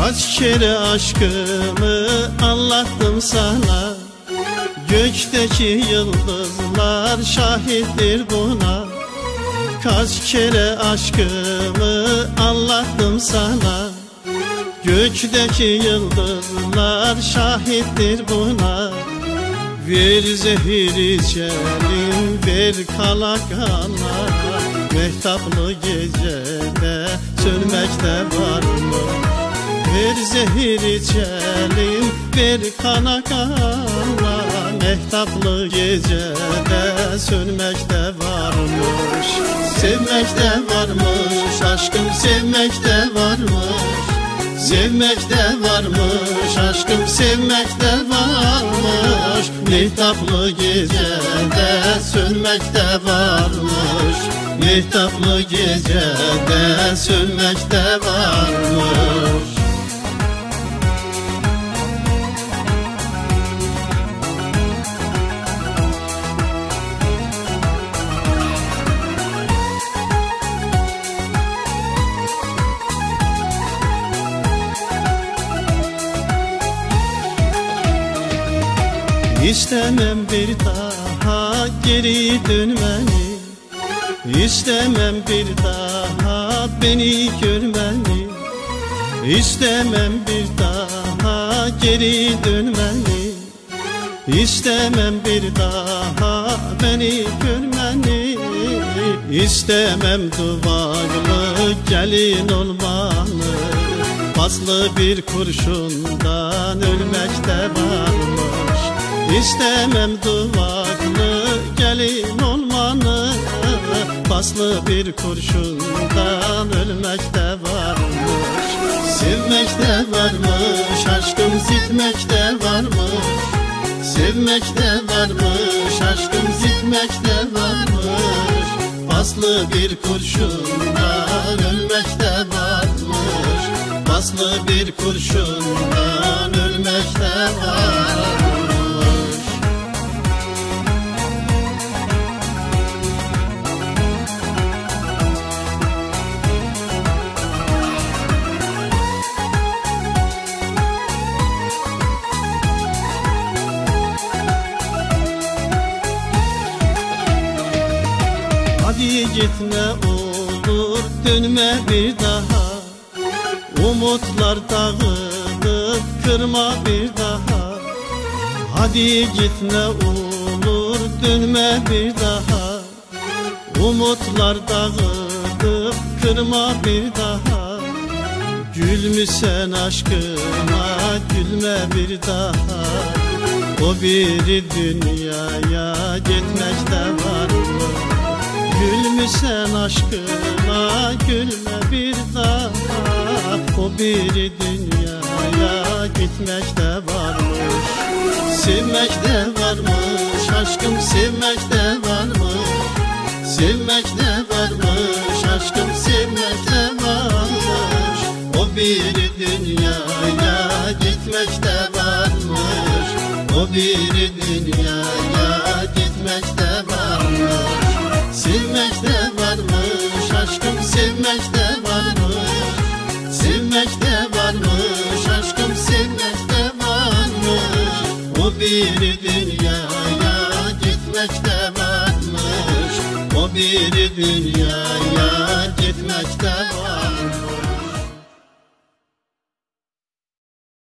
Kaç kere aşkımı anlattım sana, gökteki yıldızlar şahittir buna. Kaç kere aşkımı anlattım sana, gökteki yıldızlar şahittir buna. Ver zehir içelim, ver kala kala, mehtaplı gecede sönmekte var mı? Ver zehir içelim, ver kana kana, mehtaplı gecede sönmekte varmış. Sevmekte varmış, aşkım sevmekte varmış. Sevmekte varmış, aşkım sevmekte varmış. Mehtaplı gecede sönmekte varmış. Mehtaplı gecede sönmekte varmış. İstemem bir daha geri dönmeni, İstemem bir daha beni görmeni, İstemem bir daha geri dönmeni, İstemem bir daha beni görmeni. İstemem duvaklı gelin olmanı, paslı bir kurşundan ölmekte varmış. İstemem duvaklı gelin olmanı, paslı bir kurşundan ölmekte varmış. Sevmekte varmış, aşkım zitmekte varmış. Sevmekte varmış, aşkım zitmekte varmış. Paslı bir kurşundan ölmekte varmış. Paslı bir kurşundan ölmekte varmış. Hadi gitme olur, dönme bir daha. Umutlar dağılıp kırma bir daha. Hadi gitme olur, dönme bir daha. Umutlar dağılıp kırma bir daha. Gülmüşsen aşkıma, gülme bir daha. O bir dünyaya gitmekte var mı? Gülmüşsen aşkıma, gülme bir daha. O bir dünyaya gitmekte varmış. Sevmekte varmış, aşkım sevmekte varmış. Sevmekte varmış, aşkım sevmekte varmış. O bir dünyaya gitmekte varmış. O bir dünyaya gitmekte varmış. Sevmekte varmış, aşkım sevmekte varmış. Sevmekte varmış, aşkım sevmekte varmış. O bir dünyaya gitmekte varmış. O bir dünya